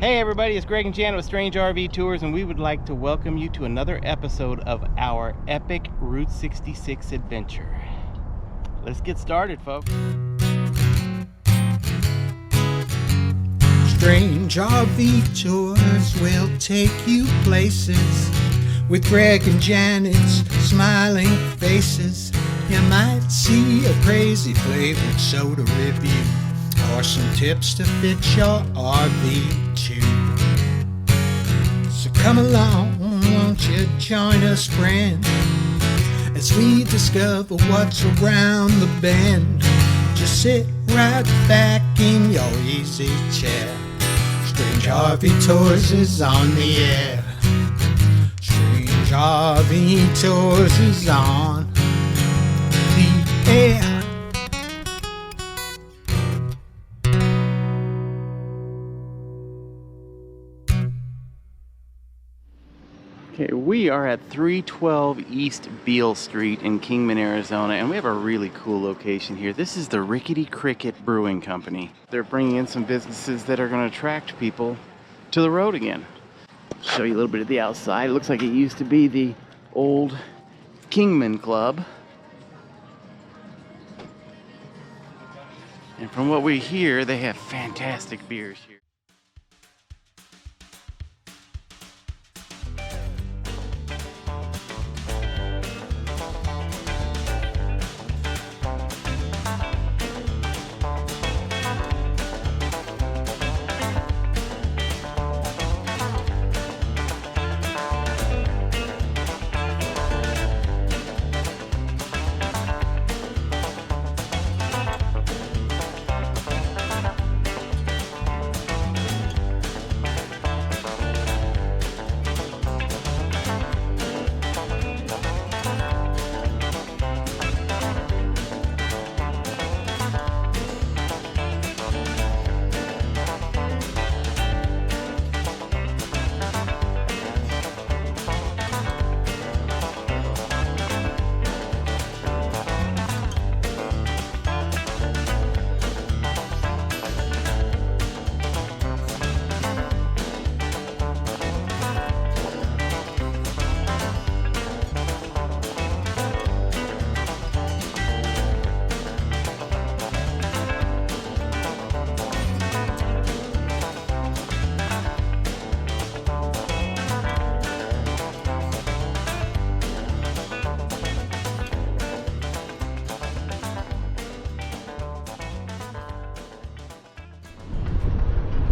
Hey everybody, it's Greg and Janet with Strange RV Tours, and we would like to welcome you to another episode of our epic Route 66 adventure. Let's get started, folks. Strange RV Tours will take you places with Greg and Janet's smiling faces. You might see a crazy flavored soda review or some tips to fix your RV too. So come along, won't you join us, friend, as we discover what's around the bend. Just sit right back in your easy chair. Strange RV Tours is on the air. Strange RV Tours is on the air. Okay, we are at 312 East Beale Street in Kingman, Arizona, and we have a really cool location here. This is the Rickety Cricket Brewing Company. They're bringing in some businesses that are going to attract people to the road again. Show you a little bit of the outside. It looks like it used to be the old Kingman Club. And from what we hear, they have fantastic beers here.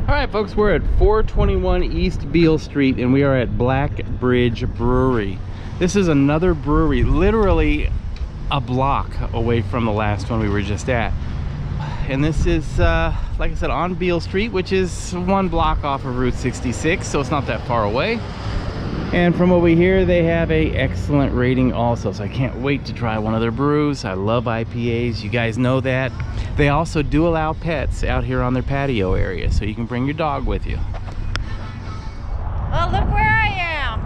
Alright folks, we're at 421 East Beale Street and we are at Black Bridge Brewery. This is another brewery, literally a block away from the last one we were just at. And this is, like I said, on Beale Street, which is one block off of Route 66, so it's not that far away. And from what we hear, they have an excellent rating also, so I can't wait to try one of their brews. I love IPAs, you guys know that. They also do allow pets out here on their patio area, so you can bring your dog with you. Well, look where I am.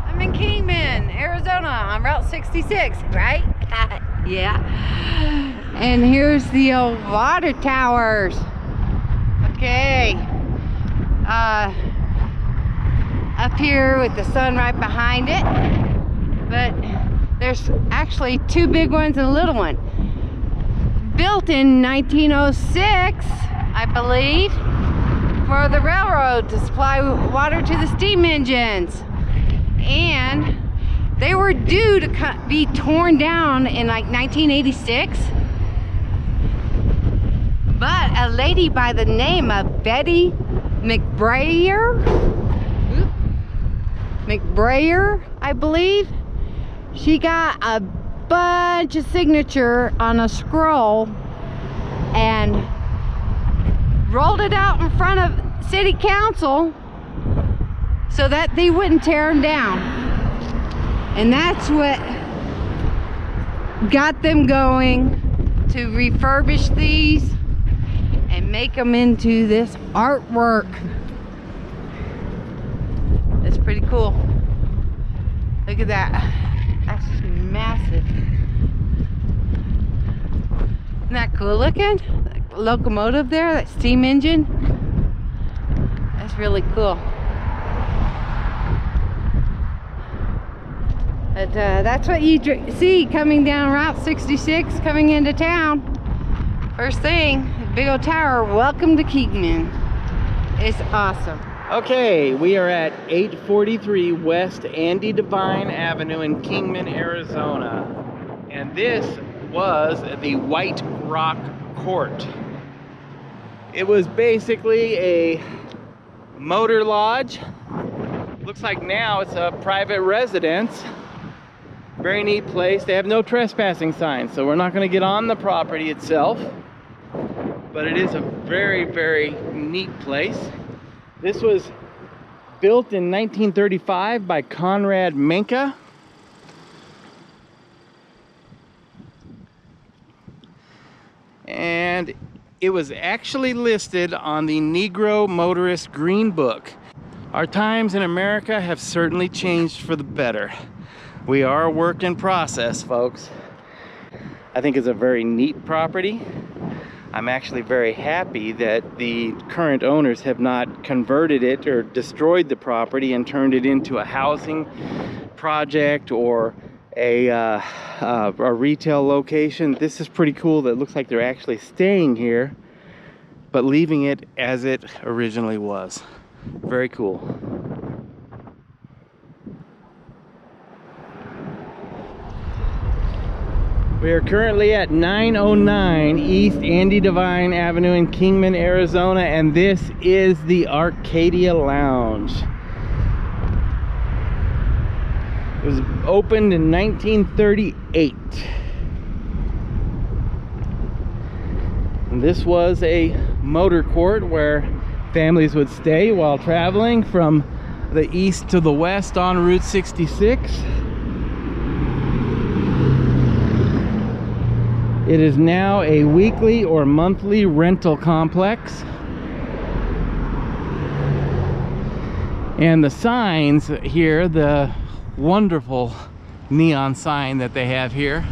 I'm in Kingman, Arizona, on Route 66, right? Yeah. And here's the old water towers. Okay. Up here with the sun right behind it. But there's actually two big ones and a little one. Built in 1906, I believe, for the railroad to supply water to the steam engines. And they were due to be torn down in like 1986. But a lady by the name of Betty McBrayer, I believe, she got a bunch of signature on a scroll and rolled it out in front of city council so that they wouldn't tear them down. And that's what got them going to refurbish these and make them into this artwork. It's pretty cool. Look at that. That's massive. Isn't that cool looking? That locomotive there, that steam engine. That's really cool. But that's what you see coming down Route 66 coming into town. First thing, big old tower, welcome to Kingman. It's awesome. Okay, we are at 843 West Andy Devine Avenue in Kingman, Arizona. And this was the White Rock Court. It was basically a motor lodge. Looks like now it's a private residence. Very neat place. They have no trespassing signs, so we're not going to get on the property itself. But it is a very, very neat place. This was built in 1935 by Conrad Menke. And it was actually listed on the Negro Motorist Green Book. Our times in America have certainly changed for the better. We are a work in process, folks. I think it's a very neat property. I'm actually very happy that the current owners have not converted it or destroyed the property and turned it into a housing project or a retail location. This is pretty cool. That looks like they're actually staying here, but leaving it as it originally was. Very cool. We are currently at 909 East Andy Devine Avenue in Kingman, Arizona, and this is the Arcadia Lounge. It was opened in 1938. And this was a motor court where families would stay while traveling from the east to the west on Route 66. It is now a weekly or monthly rental complex. And the signs here, the wonderful neon sign that they have here,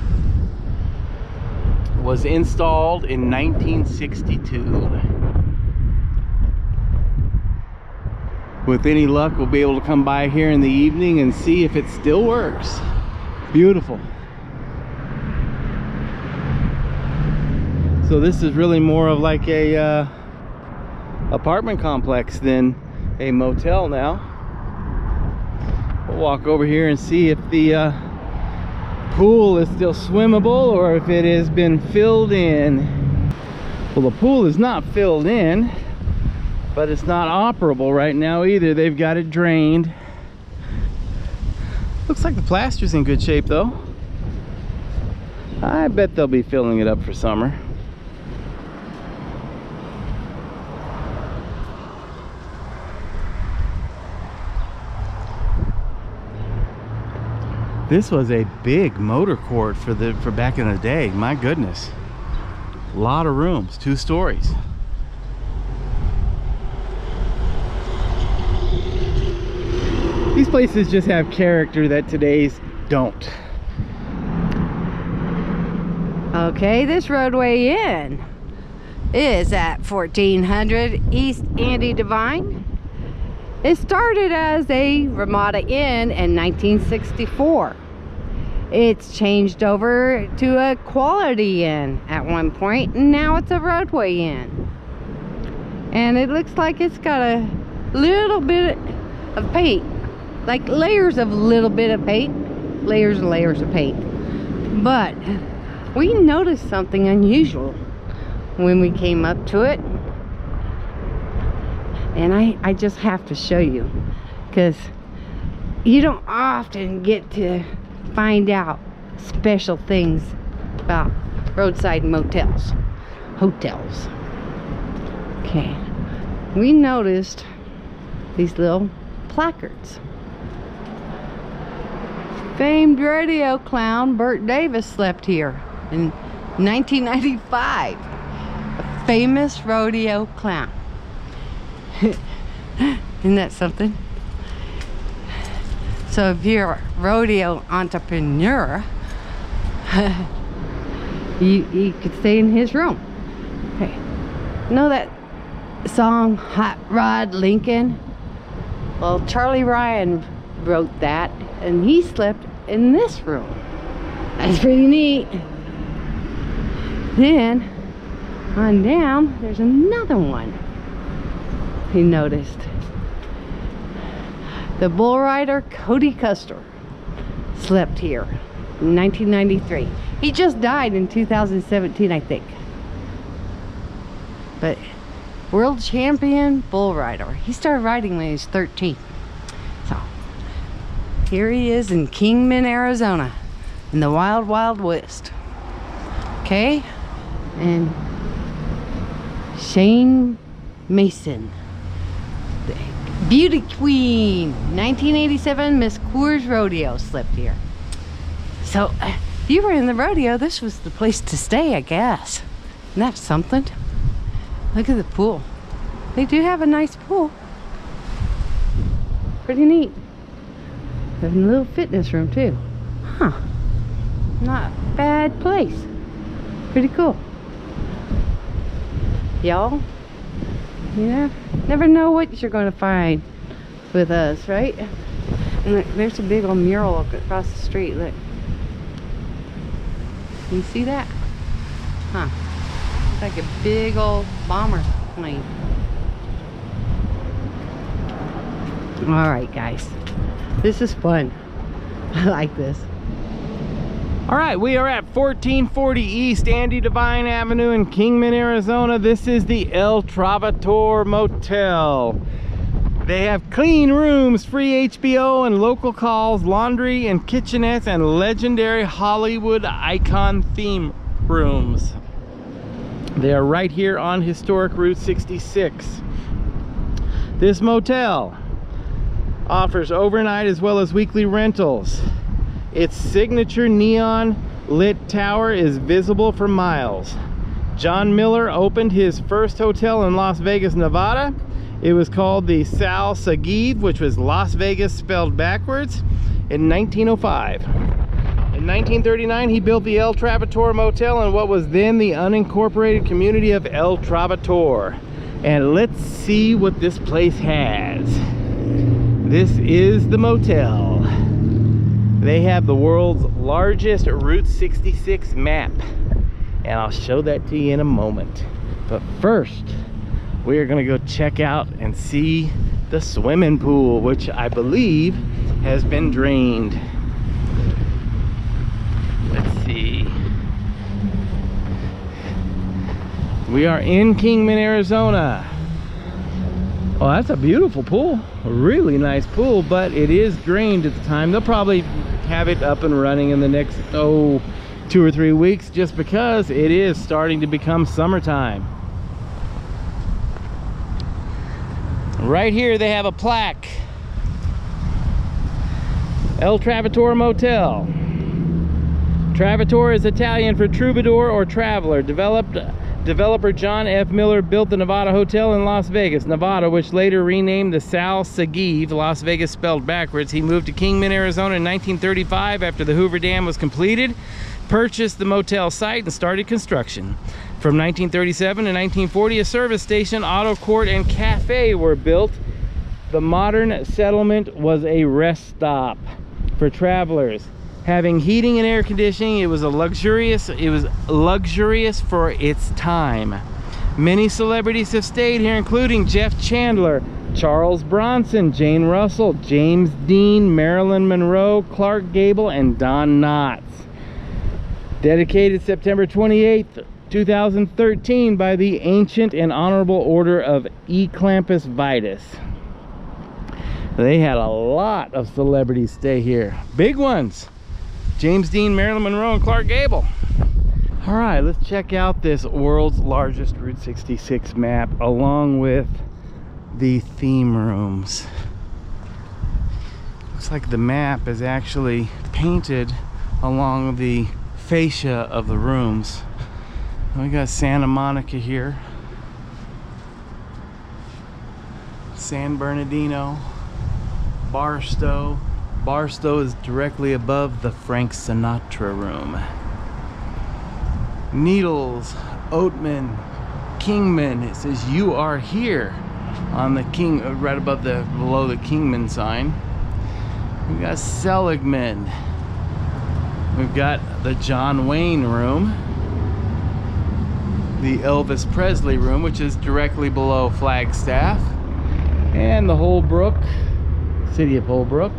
was installed in 1962. With any luck, we'll be able to come by here in the evening and see if it still works. Beautiful. So this is really more of like a apartment complex than a motel now. We'll walk over here and see if the pool is still swimmable or if it has been filled in. Well, the pool is not filled in, but it's not operable right now either. They've got it drained. Looks like the plaster's in good shape though. I bet they'll be filling it up for summer. This was a big motor court for back in the day. My goodness. A lot of rooms, 2 stories. These places just have character that today's don't. Okay, this roadway in is at 1400 East Andy Devine. It started as a Ramada Inn in 1964. It's changed over to a Quality Inn at one point, and now it's a roadway inn. And it looks like it's got a little bit of paint, like layers of little bit of paint, layers and layers of paint. But we noticed something unusual when we came up to it. And I just have to show you, because you don't often get to find out special things about roadside motels, hotels. Okay, we noticed these little placards. Famed rodeo clown Bert Davis slept here in 1995. A famous rodeo clown. Isn't that something? So if you're a rodeo entrepreneur, you could stay in his room. Okay. Know that song Hot Rod Lincoln? Well, Charlie Ryan wrote that, and he slept in this room. That's pretty neat. Then on down, there's another one. He noticed. The bull rider Cody Custer slept here in 1993. He just died in 2017, I think. But world champion bull rider. He started riding when he was 13. So here he is in Kingman, Arizona, in the wild, wild west. Okay, and Shane Mason, the beauty queen, 1987 Miss Coors Rodeo slept here. So if you were in the rodeo, this was the place to stay, I guess. Isn't that something? Look at the pool. They do have a nice pool. Pretty neat. There's a little fitness room too. Huh. Not a bad place. Pretty cool. Y'all, you never know what you're going to find with us, right? And look, there's a big old mural across the street. Look. You see that? Huh. It's like a big old bomber plane. Alright guys, this is fun. I like this. All right, we are at 1440 East Andy Devine Avenue in Kingman, Arizona. This is the El Trovatore Motel. They have clean rooms, free HBO and local calls, laundry and kitchenettes, and legendary Hollywood icon theme rooms. They are right here on historic Route 66. This motel offers overnight as well as weekly rentals. Its signature neon lit tower is visible for miles. John Miller opened his first hotel in Las Vegas, Nevada. It was called the Sal Sagiv, which was Las Vegas spelled backwards, in 1905. In 1939, he built the El Trovatore Motel in what was then the unincorporated community of El Trovatore. And let's see what this place has. This is the motel. They have the world's largest Route 66 map, and I'll show that to you in a moment. But first, we are going to go check out and see the swimming pool, which I believe has been drained. Let's see. We are in Kingman, Arizona. Oh, that's a beautiful pool. A really nice pool, but it is drained at the time. They'll probably have it up and running in the next 2 or 3 weeks, just because it is starting to become summertime. Right here they have a plaque. El Trovatore Motel. Trovatore is Italian for troubadour or traveler. Developer John F. Miller built the Nevada Hotel in Las Vegas, Nevada, which later renamed the Sal Sagiv, Las Vegas spelled backwards. He moved to Kingman, Arizona in 1935 after the Hoover Dam was completed, purchased the motel site, and started construction. From 1937 to 1940, a service station, auto court, and cafe were built. The modern settlement was a rest stop for travelers. Having heating and air conditioning, it was luxurious for its time. Many celebrities have stayed here, including Jeff Chandler, Charles Bronson, Jane Russell, James Dean, Marilyn Monroe, Clark Gable, and Don Knotts. Dedicated September 28th, 2013 by the Ancient and Honorable Order of Eclampus Vitus. They had a lot of celebrities stay here. Big ones. James Dean, Marilyn Monroe, and Clark Gable. All right, let's check out this world's largest Route 66 map along with the theme rooms. Looks like the map is actually painted along the fascia of the rooms. We got Santa Monica here, San Bernardino, Barstow. Barstow is directly above the Frank Sinatra room. Needles, Oatman, Kingman. It says "You are here" on the King, right above below the Kingman sign. We got Seligman. We've got the John Wayne room, the Elvis Presley room, which is directly below Flagstaff, and the Holbrook, city of Holbrook.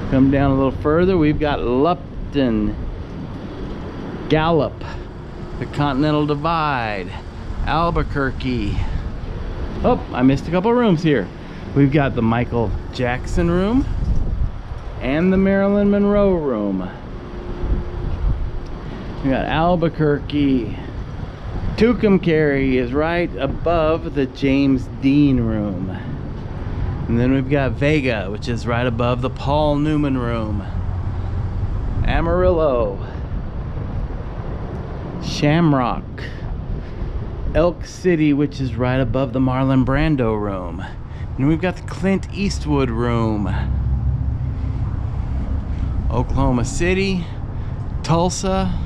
Come down a little further, we've got Lupton, Gallup, the Continental Divide, Albuquerque. Oh, I missed a couple rooms here. We've got the Michael Jackson room and the Marilyn Monroe room. We got Albuquerque. Tucumcari is right above the James Dean room. And then we've got Vega, which is right above the Paul Newman room. Amarillo, Shamrock, Elk City, which is right above the Marlon Brando room. And we've got the Clint Eastwood room. Oklahoma City, Tulsa,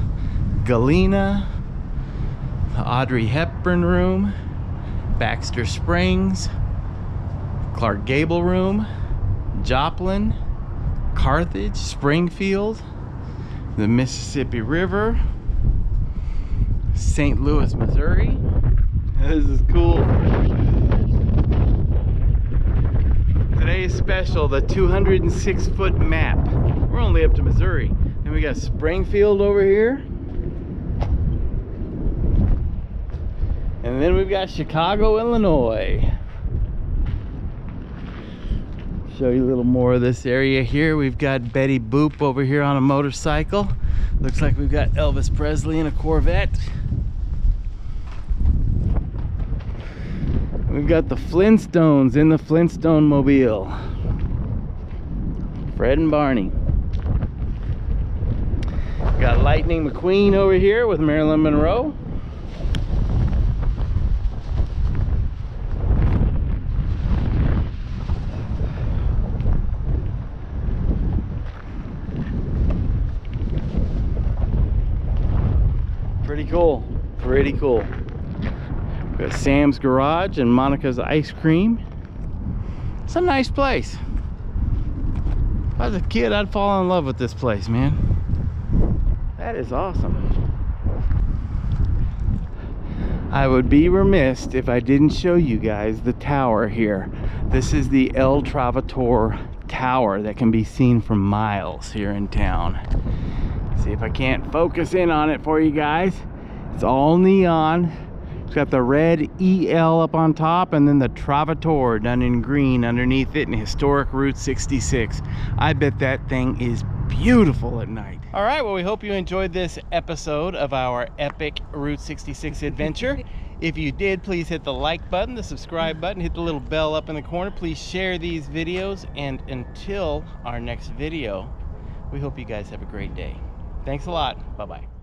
Galena, the Audrey Hepburn room, Baxter Springs, Clark Gable room, Joplin, Carthage, Springfield, the Mississippi River, St. Louis, Missouri. This is cool. Today's special, the 206-foot map. We're only up to Missouri. Then we got Springfield over here. And then we've got Chicago, Illinois. Show you a little more of this area here. We've got Betty Boop over here on a motorcycle. Looks like we've got Elvis Presley in a Corvette. We've got the Flintstones in the Flintstone Mobile. Fred and Barney. Got Lightning McQueen over here with Marilyn Monroe. Pretty cool, pretty cool. We've got Sam's Garage and Monica's Ice Cream. It's a nice place. If I was a kid, I'd fall in love with this place, man. That is awesome. I would be remiss if I didn't show you guys the tower here. This is the El Trovatore Tower that can be seen from miles here in town. See if I can't focus in on it for you guys. It's all neon. It's got the red EL up on top and then the Trovatore done in green underneath it in historic Route 66. I bet that thing is beautiful at night. All right, well, we hope you enjoyed this episode of our epic Route 66 adventure. If you did, please hit the like button, the subscribe button, hit the little bell up in the corner. Please share these videos, and until our next video, we hope you guys have a great day. Thanks a lot. Bye-bye.